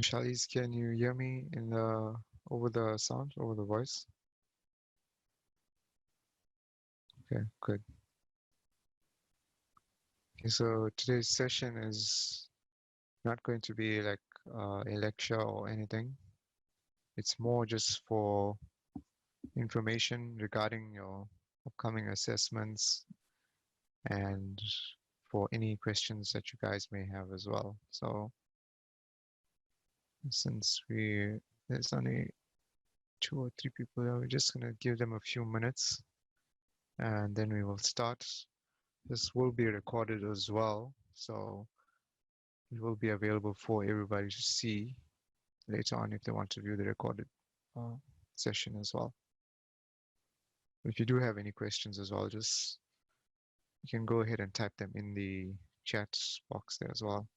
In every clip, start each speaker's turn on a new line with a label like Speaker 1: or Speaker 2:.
Speaker 1: Charlize, can you hear me in the over the sound, over the voice? Okay, good. Okay, so today's session is not going to be like a lecture or anything. It's more just for information regarding your upcoming assessments and for any questions that you guys may have as well. So since there's only 2 or 3 people here, we're just gonna give them a few minutes and then we will start. This will be recorded as well, so it will be available for everybody to see later on if they want to view the recorded uh, session as well. If you do have any questions as well, just you can go ahead and type them in the chat box there as well.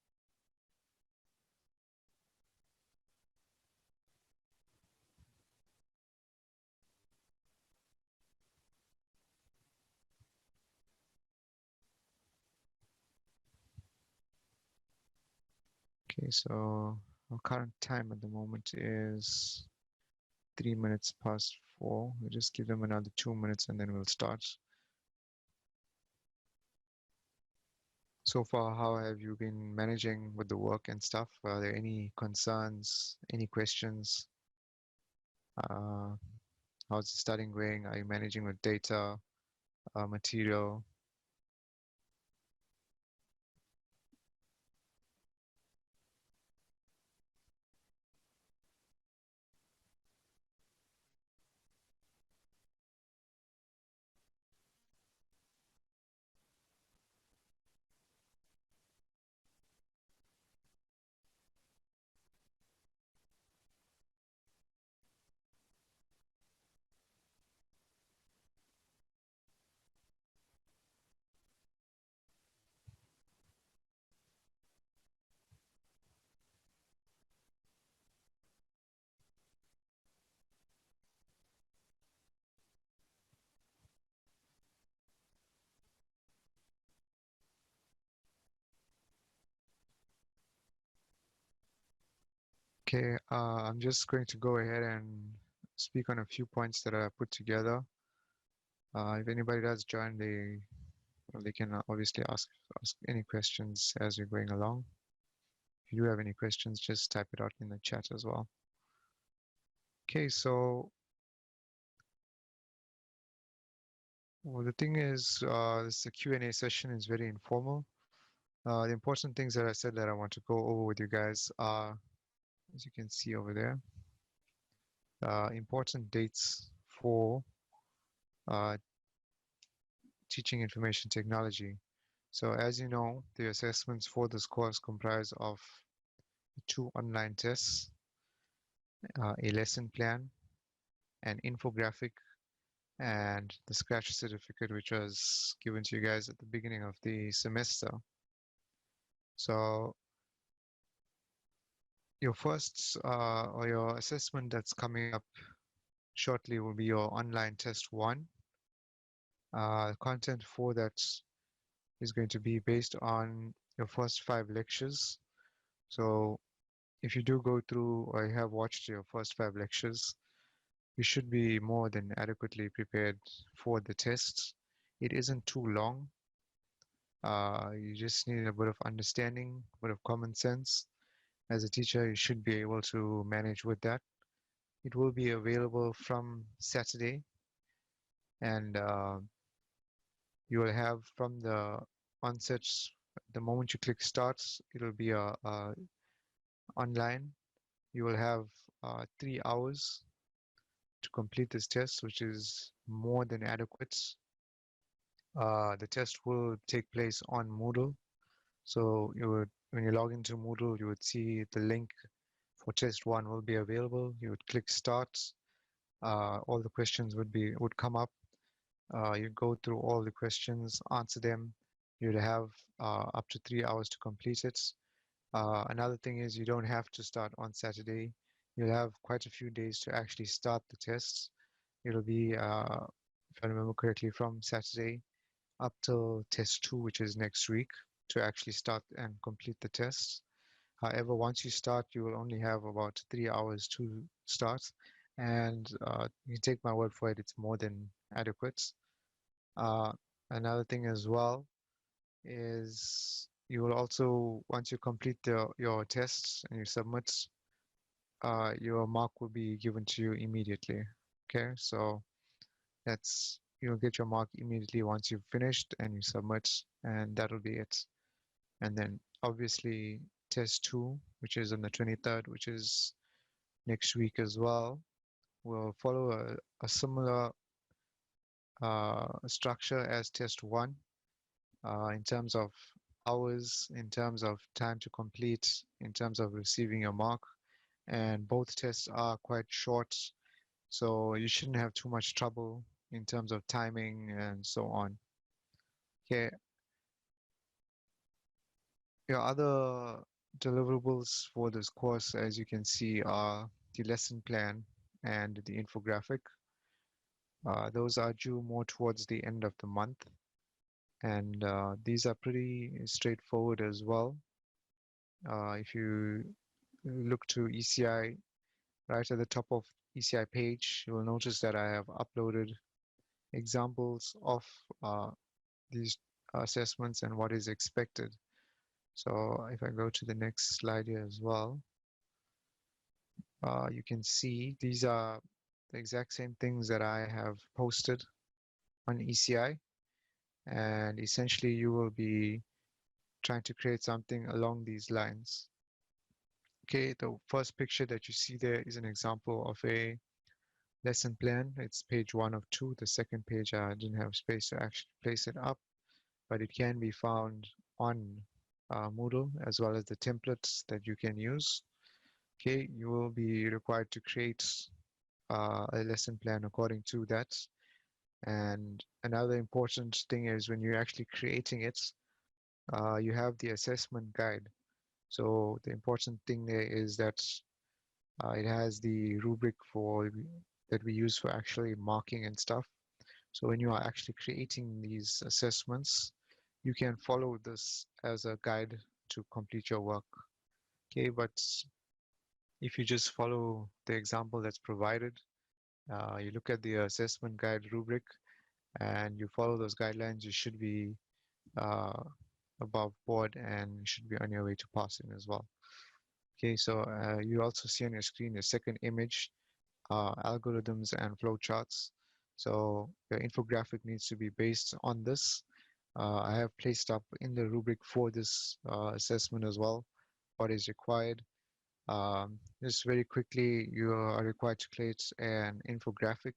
Speaker 1: Okay, so our current time at the moment is 4:03. We'll just give them another 2 minutes and then we'll start. So far, how have you been managing with the work and stuff? Are there any concerns, any questions? How's the studying going? Are you managing with data, material? Okay, I'm just going to go ahead and speak on a few points that I put together. If anybody does join, they can obviously ask any questions as we're going along. If you do have any questions, just type it out in the chat as well. Okay, so the thing is, this Q&A session is very informal. The important things that I said that I want to go over with you guys are, as you can see over there, important dates for teaching information technology. So as you know, the assessments for this course comprise of 2 online tests, a lesson plan, an infographic, and the Scratch certificate, which was given to you guys at the beginning of the semester. So your first or your assessment that's coming up shortly will be your online test 1. Content for that is going to be based on your first 5 lectures. So if you do go through or you have watched your first 5 lectures, you should be more than adequately prepared for the test. It isn't too long. You just need a bit of understanding, a bit of common sense. As a teacher, you should be able to manage with that. It will be available from Saturday, and you will have from the onset, the moment you click starts, it'll be online. You will have 3 hours to complete this test, which is more than adequate. The test will take place on Moodle. So when you log into Moodle, you would see the link for test 1 will be available. You would click start. All the questions would come up. You go through all the questions, answer them. You'd have up to 3 hours to complete it. Another thing is you don't have to start on Saturday. You'll have quite a few days to actually start the tests. It'll be, if I remember correctly, from Saturday up till test 2, which is next week, to actually start and complete the test. However, once you start, you will only have about 3 hours to start, and you take my word for it, it's more than adequate. Uh, Another thing as well is you will also, once you complete your tests and you submit, your mark will be given to you immediately. Okay, so you'll get your mark immediately once you've finished and you submit, and that'll be it. And then obviously test two, which is on the 23rd, which is next week as well, will follow a similar structure as test one, in terms of hours, in terms of time to complete, in terms of receiving your mark. And both tests are quite short, so you shouldn't have too much trouble in terms of timing and so on. Okay, your other deliverables for this course, as you can see, are the lesson plan and the infographic. Those are due more towards the end of the month, and these are pretty straightforward as well. If you look to ECI, right at the top of ECI page, you will notice that I have uploaded examples of these assessments and what is expected. So if I go to the next slide here as well, you can see these are the exact same things that I have posted on ECI, and essentially you will be trying to create something along these lines. Okay, the first picture that you see there is an example of a lesson plan. It's page 1 of 2. The second page I didn't have space to actually place it up, but it can be found on Moodle, as well as the templates that you can use. Okay, you will be required to create a lesson plan according to that. And another important thing is when you're actually creating it, you have the assessment guide. So the important thing there is that it has the rubric that we use for actually marking and stuff. So when you are actually creating these assessments, you can follow this as a guide to complete your work. Okay, but if you just follow the example that's provided, you look at the assessment guide rubric and you follow those guidelines, you should be uh, above board and you should be on your way to passing as well. Okay, so you also see on your screen the second image, algorithms and flowcharts. So your infographic needs to be based on this. I have placed up in the rubric for this assessment as well what is required. Just very quickly, you are required to create an infographic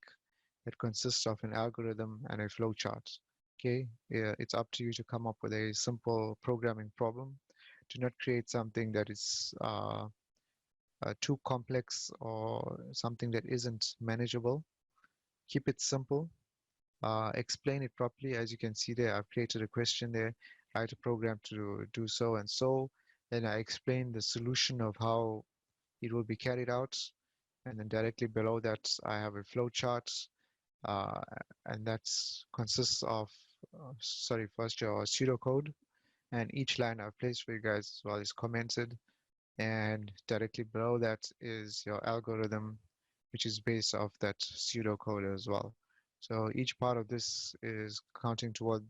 Speaker 1: that consists of an algorithm and a flowchart. Okay, it's up to you to come up with a simple programming problem. Do not create something that is too complex or something that isn't manageable. Keep it simple. Explain it properly. As you can see there, I've created a question there, write a program to do so and so. Then I explain the solution of how it will be carried out. And then directly below that, I have a flow chart, uh, and that consists of, sorry, first your pseudocode, and each line I've placed for you guys as well is commented. And directly below that is your algorithm, which is based off that pseudocode as well. So each part of this is counting towards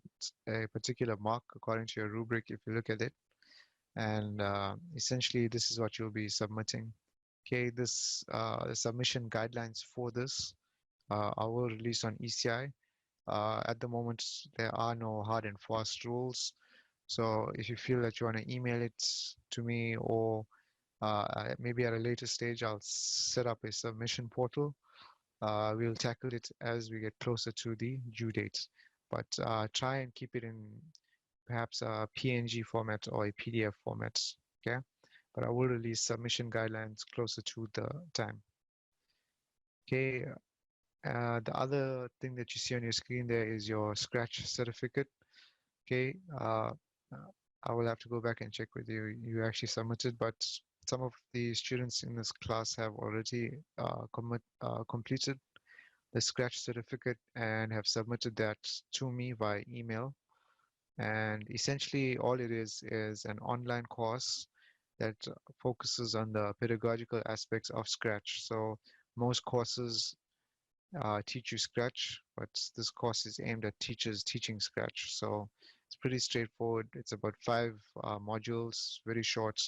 Speaker 1: a particular mark according to your rubric if you look at it. And essentially, this is what you'll be submitting. Okay, the submission guidelines for this I will release on ECI. At the moment, there are no hard and fast rules. So if you feel that you want to email it to me, or maybe at a later stage, I'll set up a submission portal. We'll tackle it as we get closer to the due date. But try and keep it in perhaps a PNG format or a PDF format. Okay, but I will release submission guidelines closer to the time. Okay, the other thing that you see on your screen there is your Scratch certificate. Okay, I will have to go back and check with you. You actually submitted, but some of the students in this class have already completed the Scratch certificate and have submitted that to me via email. And essentially, all it is an online course that focuses on the pedagogical aspects of Scratch. So most courses teach you Scratch, but this course is aimed at teachers teaching Scratch. So it's pretty straightforward. It's about 5 modules, very short,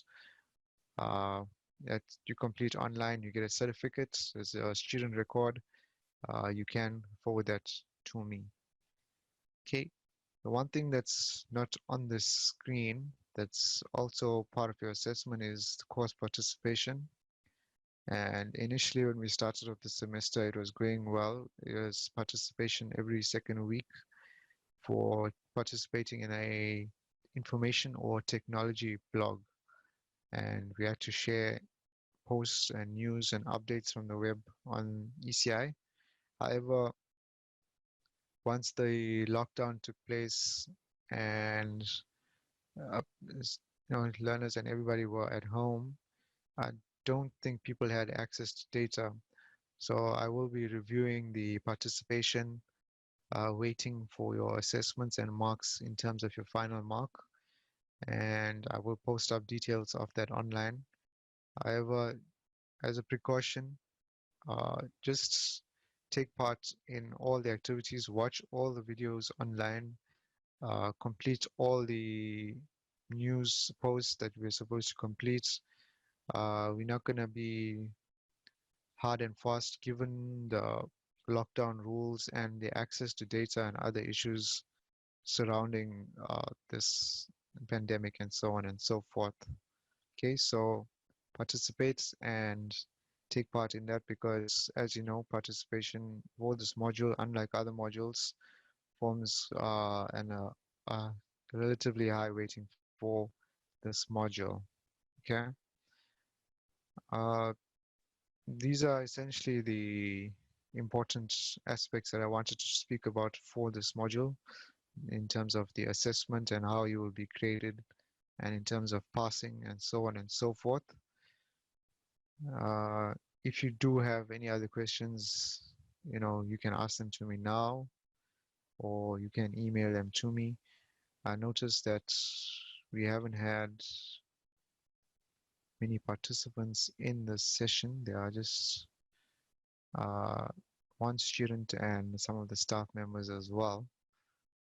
Speaker 1: uh, that you complete online. You get a certificate. There's a student record. You can forward that to me. Okay. The one thing that's not on this screen that's also part of your assessment is the course participation. And initially, when we started off the semester, it was going well. It was participation every second week for participating in a information or technology blog. And we had to share posts and news and updates from the web on ECI. However, once the lockdown took place and uh, learners and everybody were at home, I don't think people had access to data. So I will be reviewing the participation, waiting for your assessments and marks in terms of your final mark, and I will post up details of that online. However, as a precaution, just take part in all the activities, watch all the videos online, complete all the news posts that we're supposed to complete. We're not going to be hard and fast given the lockdown rules and the access to data and other issues surrounding this pandemic and so on and so forth. Okay, so participate and take part in that because, as you know, participation for this module, unlike other modules, forms a relatively high weighting for this module. Okay, uh, these are essentially the important aspects that I wanted to speak about for this module in terms of the assessment and how you will be graded and in terms of passing and so on and so forth. Uh, if you do have any other questions, you can ask them to me now or you can email them to me. I noticed that we haven't had many participants in this session. There are just uh, one student and some of the staff members as well.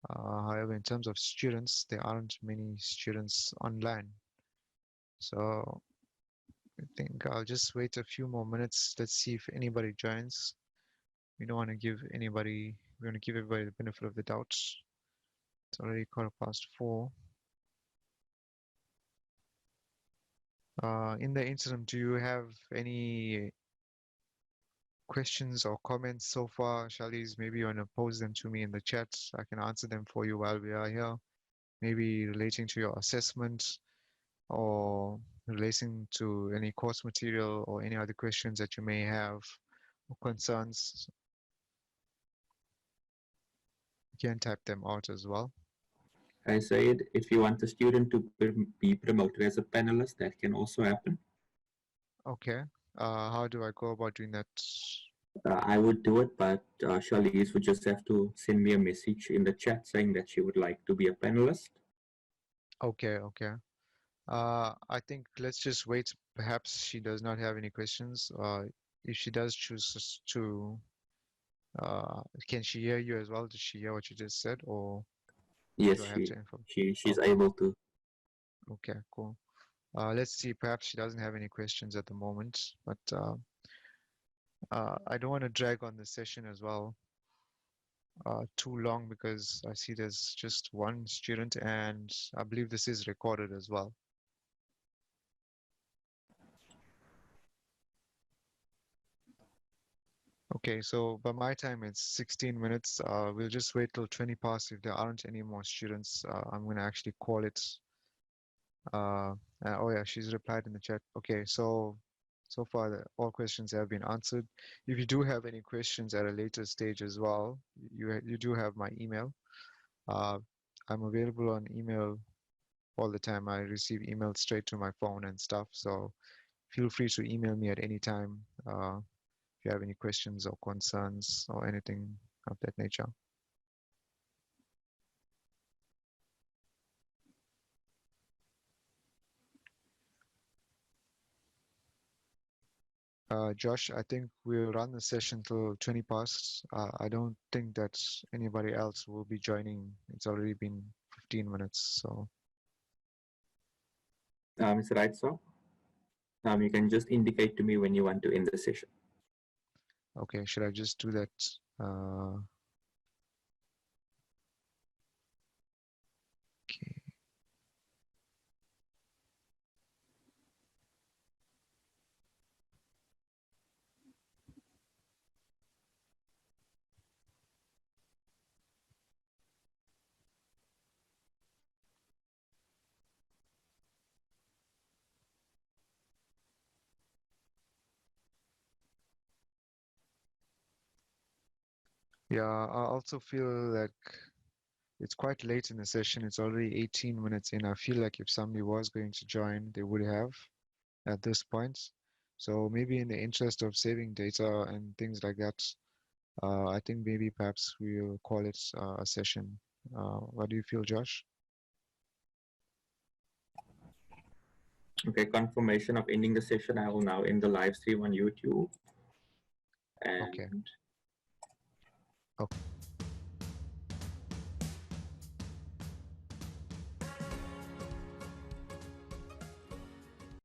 Speaker 1: However, in terms of students, there aren't many students online. So I think I'll just wait a few more minutes. Let's see if anybody joins. We don't want to give anybody, we want to give everybody the benefit of the doubt. It's already 4:15. In the interim, do you have any questions or comments so far? Charlize, maybe you want to pose them to me in the chat. I can answer them for you while we are here. Maybe relating to your assessment or relating to any course material or any other questions that you may have or concerns. You can type them out as well.
Speaker 2: I said if you want a student to be promoted as a panelist, that can also happen.
Speaker 1: Okay. How do I go about doing that?
Speaker 2: I would do it, but Charlize would just have to send me a message in the chat saying that she would like to be a panelist.
Speaker 1: Okay, okay. I think let's just wait. Perhaps she does not have any questions. If she does choose to, can she hear you as well? Did she hear what you just said, or
Speaker 2: Yes,
Speaker 1: do I have to inform?
Speaker 2: she's
Speaker 1: Okay,
Speaker 2: able to.
Speaker 1: okay, cool. Let's see. Perhaps she doesn't have any questions at the moment, but I don't want to drag on the session as well too long because I see there's just one student, and I believe this is recorded as well. Okay, so by my time it's 16 minutes. We'll just wait till 20 past. If there aren't any more students, I'm gonna actually call it. Oh yeah, she's replied in the chat. Okay, so far all questions have been answered. If you do have any questions at a later stage as well, you do have my email. Uh, I'm available on email all the time. I receive emails straight to my phone and stuff. So feel free to email me at any time. If you have any questions or concerns or anything of that nature. Josh, I think we'll run the session till 20 past. I don't think that anybody else will be joining. It's already been 15 minutes, so
Speaker 2: Mr. Right, so you can just indicate to me when you want to end the session.
Speaker 1: okay, should I just do that? Okay. Yeah, I also feel like it's quite late in the session. It's already 18 minutes in. I feel like if somebody was going to join, they would have at this point. So maybe in the interest of saving data and things like that, I think maybe perhaps we'll call it a session. What do you feel, Josh?
Speaker 2: Okay, confirmation of ending the session. I will now end the live stream on YouTube.
Speaker 1: Okay.
Speaker 2: And
Speaker 1: Okay.